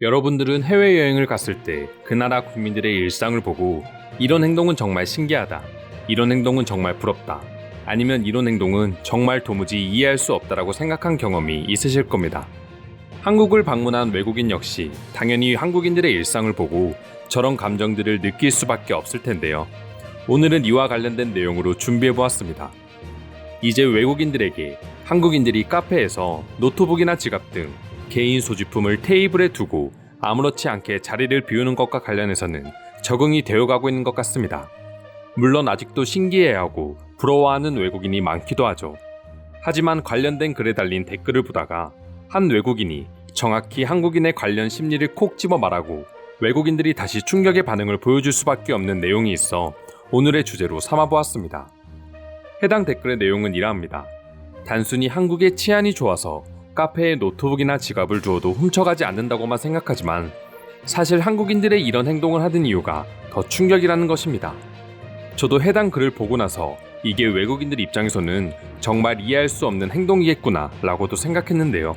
여러분들은 해외여행을 갔을 때 그 나라 국민들의 일상을 보고 이런 행동은 정말 신기하다, 이런 행동은 정말 부럽다, 아니면 이런 행동은 정말 도무지 이해할 수 없다라고 생각한 경험이 있으실 겁니다. 한국을 방문한 외국인 역시 당연히 한국인들의 일상을 보고 저런 감정들을 느낄 수밖에 없을 텐데요. 오늘은 이와 관련된 내용으로 준비해보았습니다. 이제 외국인들에게 한국인들이 카페에서 노트북이나 지갑 등 개인 소지품을 테이블에 두고 아무렇지 않게 자리를 비우는 것과 관련해서는 적응이 되어가고 있는 것 같습니다. 물론 아직도 신기해하고 부러워하는 외국인이 많기도 하죠. 하지만 관련된 글에 달린 댓글을 보다가 한 외국인이 정확히 한국인의 관련 심리를 콕 집어 말하고 외국인들이 다시 충격의 반응을 보여줄 수밖에 없는 내용이 있어 오늘의 주제로 삼아보았습니다. 해당 댓글의 내용은 이러합니다. 단순히 한국의 치안이 좋아서 카페에 노트북이나 지갑을 두어도 훔쳐가지 않는다고만 생각하지만 사실 한국인들의 이런 행동을 하는 이유가 더 충격이라는 것입니다. 저도 해당 글을 보고 나서 이게 외국인들 입장에서는 정말 이해할 수 없는 행동이겠구나 라고도 생각했는데요.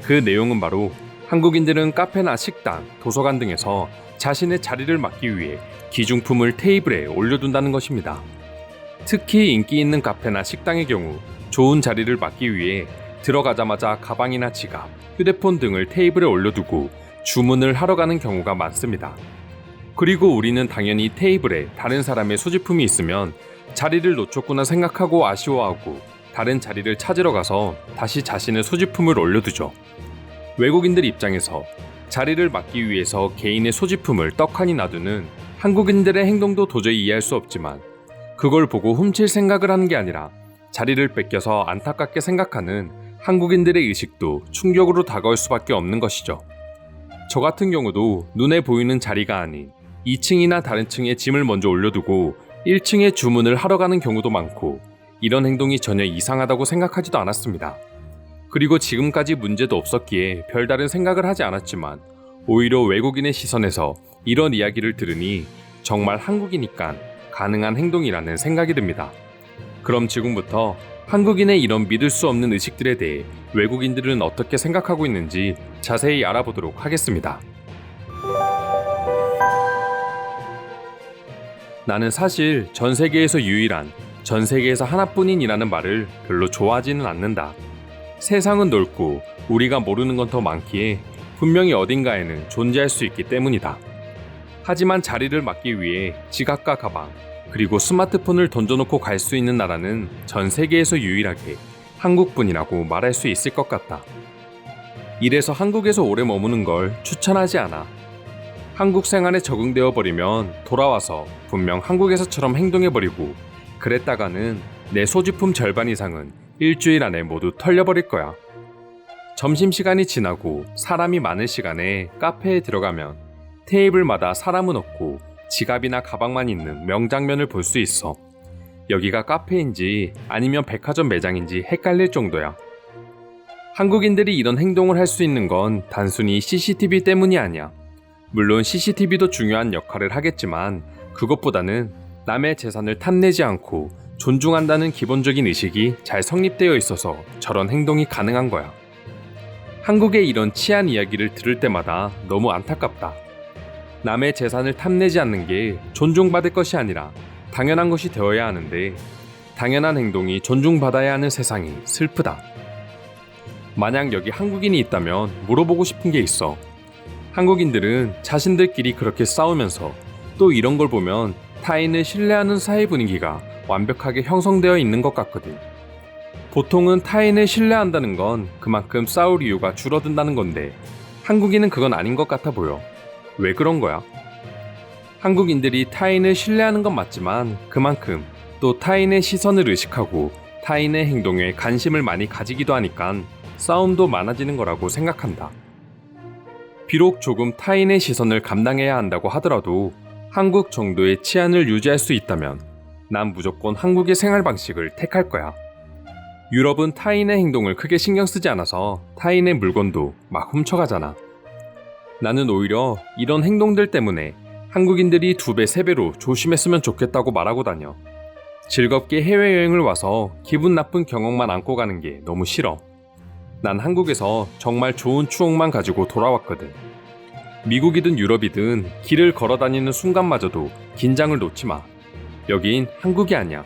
그 내용은 바로 한국인들은 카페나 식당, 도서관 등에서 자신의 자리를 맡기 위해 기중품을 테이블에 올려둔다는 것입니다. 특히 인기 있는 카페나 식당의 경우 좋은 자리를 맡기 위해 들어가자마자 가방이나 지갑, 휴대폰 등을 테이블에 올려두고 주문을 하러 가는 경우가 많습니다. 그리고 우리는 당연히 테이블에 다른 사람의 소지품이 있으면 자리를 놓쳤구나 생각하고 아쉬워하고 다른 자리를 찾으러 가서 다시 자신의 소지품을 올려두죠. 외국인들 입장에서 자리를 맡기 위해서 개인의 소지품을 떡하니 놔두는 한국인들의 행동도 도저히 이해할 수 없지만 그걸 보고 훔칠 생각을 하는 게 아니라 자리를 뺏겨서 안타깝게 생각하는 한국인들의 의식도 충격으로 다가올 수밖에 없는 것이죠. 저 같은 경우도 눈에 보이는 자리가 아닌 2층이나 다른 층에 짐을 먼저 올려두고 1층에 주문을 하러 가는 경우도 많고 이런 행동이 전혀 이상하다고 생각하지도 않았습니다. 그리고 지금까지 문제도 없었기에 별다른 생각을 하지 않았지만 오히려 외국인의 시선에서 이런 이야기를 들으니 정말 한국이니까 가능한 행동이라는 생각이 듭니다. 그럼 지금부터 한국인의 이런 믿을 수 없는 의식들에 대해 외국인들은 어떻게 생각하고 있는지 자세히 알아보도록 하겠습니다. 나는 사실 전 세계에서 유일한, 전 세계에서 하나뿐인이라는 말을 별로 좋아하지는 않는다. 세상은 넓고 우리가 모르는 건 더 많기에 분명히 어딘가에는 존재할 수 있기 때문이다. 하지만 자리를 맡기 위해 지갑과 가방, 그리고 스마트폰을 던져놓고 갈 수 있는 나라는 전 세계에서 유일하게 한국뿐이라고 말할 수 있을 것 같다. 이래서 한국에서 오래 머무는 걸 추천하지 않아. 한국 생활에 적응되어 버리면 돌아와서 분명 한국에서처럼 행동해버리고 그랬다가는 내 소지품 절반 이상은 일주일 안에 모두 털려버릴 거야. 점심시간이 지나고 사람이 많은 시간에 카페에 들어가면 테이블마다 사람은 없고 지갑이나 가방만 있는 명장면을 볼 수 있어. 여기가 카페인지 아니면 백화점 매장인지 헷갈릴 정도야. 한국인들이 이런 행동을 할 수 있는 건 단순히 CCTV 때문이 아니야. 물론 CCTV도 중요한 역할을 하겠지만 그것보다는 남의 재산을 탐내지 않고 존중한다는 기본적인 의식이 잘 성립되어 있어서 저런 행동이 가능한 거야. 한국의 이런 치안 이야기를 들을 때마다 너무 안타깝다. 남의 재산을 탐내지 않는 게 존중받을 것이 아니라 당연한 것이 되어야 하는데 당연한 행동이 존중받아야 하는 세상이 슬프다. 만약 여기 한국인이 있다면 물어보고 싶은 게 있어. 한국인들은 자신들끼리 그렇게 싸우면서 또 이런 걸 보면 타인을 신뢰하는 사회 분위기가 완벽하게 형성되어 있는 것 같거든. 보통은 타인을 신뢰한다는 건 그만큼 싸울 이유가 줄어든다는 건데 한국인은 그건 아닌 것 같아 보여. 왜 그런 거야? 한국인들이 타인을 신뢰하는 건 맞지만 그만큼 또 타인의 시선을 의식하고 타인의 행동에 관심을 많이 가지기도 하니까 싸움도 많아지는 거라고 생각한다. 비록 조금 타인의 시선을 감당해야 한다고 하더라도 한국 정도의 치안을 유지할 수 있다면 난 무조건 한국의 생활 방식을 택할 거야. 유럽은 타인의 행동을 크게 신경 쓰지 않아서 타인의 물건도 막 훔쳐가잖아. 나는 오히려 이런 행동들 때문에 한국인들이 2배, 3배로 조심했으면 좋겠다고 말하고 다녀. 즐겁게 해외여행을 와서 기분 나쁜 경험만 안고 가는 게 너무 싫어. 난 한국에서 정말 좋은 추억만 가지고 돌아왔거든. 미국이든 유럽이든 길을 걸어 다니는 순간마저도 긴장을 놓지 마. 여긴 한국이 아니야.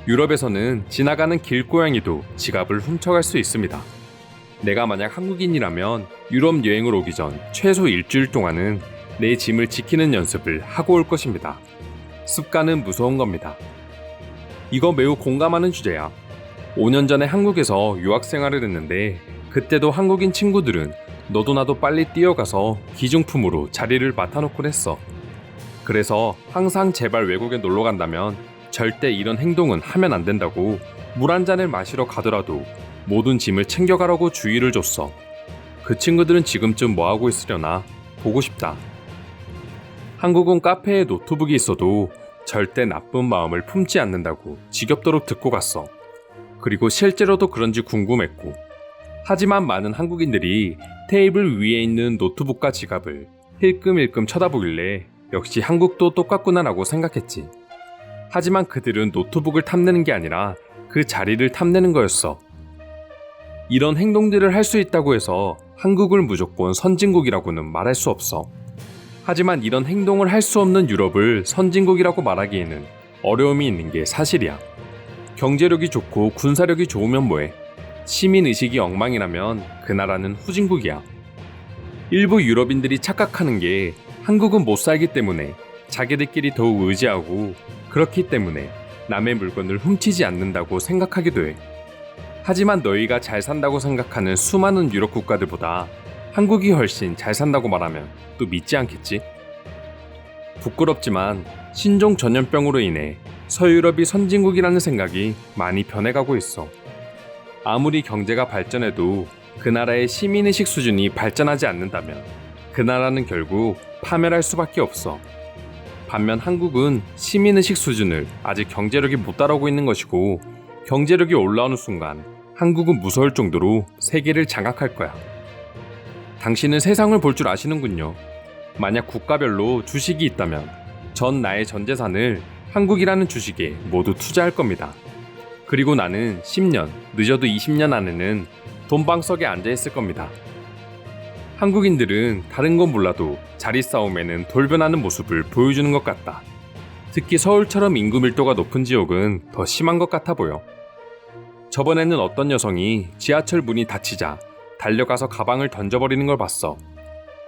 유럽에서는 지나가는 길고양이도 지갑을 훔쳐갈 수 있습니다. 내가 만약 한국인이라면 유럽 여행을 오기 전 최소 일주일 동안은 내 짐을 지키는 연습을 하고 올 것입니다. 습관은 무서운 겁니다. 이거 매우 공감하는 주제야. 5년 전에 한국에서 유학 생활을 했는데 그때도 한국인 친구들은 너도 나도 빨리 뛰어가서 기중품으로 자리를 맡아놓곤 했어. 그래서 항상 제발 외국에 놀러 간다면 절대 이런 행동은 하면 안 된다고 물 한 잔을 마시러 가더라도 모든 짐을 챙겨가라고 주의를 줬어. 그 친구들은 지금쯤 뭐하고 있으려나 보고 싶다. 한국은 카페에 노트북이 있어도 절대 나쁜 마음을 품지 않는다고 지겹도록 듣고 갔어. 그리고 실제로도 그런지 궁금했고. 하지만 많은 한국인들이 테이블 위에 있는 노트북과 지갑을 힐끔힐끔 쳐다보길래 역시 한국도 똑같구나라고 생각했지. 하지만 그들은 노트북을 탐내는 게 아니라 그 자리를 탐내는 거였어. 이런 행동들을 할 수 있다고 해서 한국을 무조건 선진국이라고는 말할 수 없어. 하지만 이런 행동을 할 수 없는 유럽을 선진국이라고 말하기에는 어려움이 있는 게 사실이야. 경제력이 좋고 군사력이 좋으면 뭐해? 시민의식이 엉망이라면 그 나라는 후진국이야. 일부 유럽인들이 착각하는 게 한국은 못 살기 때문에 자기들끼리 더욱 의지하고 그렇기 때문에 남의 물건을 훔치지 않는다고 생각하기도 해. 하지만 너희가 잘 산다고 생각하는 수많은 유럽 국가들보다 한국이 훨씬 잘 산다고 말하면 또 믿지 않겠지? 부끄럽지만 신종 전염병으로 인해 서유럽이 선진국이라는 생각이 많이 변해가고 있어. 아무리 경제가 발전해도 그 나라의 시민의식 수준이 발전하지 않는다면 그 나라는 결국 파멸할 수밖에 없어. 반면 한국은 시민의식 수준을 아직 경제력이 못 따라오고 있는 것이고 경제력이 올라오는 순간 한국은 무서울 정도로 세계를 장악할 거야. 당신은 세상을 볼 줄 아시는군요. 만약 국가별로 주식이 있다면 전 나의 전 재산을 한국이라는 주식에 모두 투자할 겁니다. 그리고 나는 10년, 늦어도 20년 안에는 돈방석에 앉아있을 겁니다. 한국인들은 다른 건 몰라도 자리 싸움에는 돌변하는 모습을 보여주는 것 같다. 특히 서울처럼 인구 밀도가 높은 지역은 더 심한 것 같아 보여. 저번에는 어떤 여성이 지하철 문이 닫히자 달려가서 가방을 던져버리는 걸 봤어.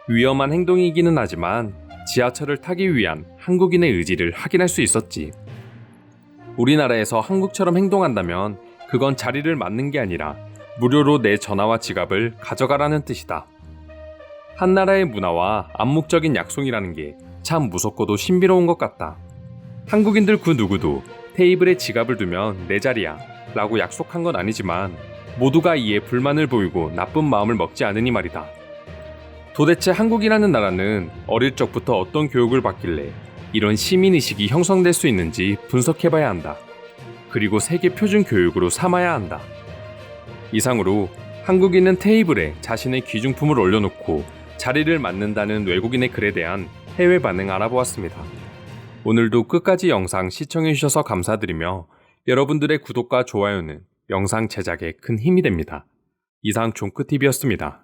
위험한 행동이기는 하지만 지하철을 타기 위한 한국인의 의지를 확인할 수 있었지. 우리나라에서 한국처럼 행동한다면 그건 자리를 맡는 게 아니라 무료로 내 전화와 지갑을 가져가라는 뜻이다. 한 나라의 문화와 암묵적인 약속이라는 게 참 무섭고도 신비로운 것 같다. 한국인들 그 누구도 테이블에 지갑을 두면 내 자리야 라고 약속한 건 아니지만 모두가 이에 불만을 보이고 나쁜 마음을 먹지 않으니 말이다. 도대체 한국이라는 나라는 어릴 적부터 어떤 교육을 받길래 이런 시민의식이 형성될 수 있는지 분석해봐야 한다. 그리고 세계 표준 교육으로 삼아야 한다. 이상으로 한국인은 테이블에 자신의 귀중품을 올려놓고 자리를 맡는다는 외국인의 글에 대한 해외 반응 알아보았습니다. 오늘도 끝까지 영상 시청해주셔서 감사드리며 여러분들의 구독과 좋아요는 영상 제작에 큰 힘이 됩니다. 이상 종크TV였습니다.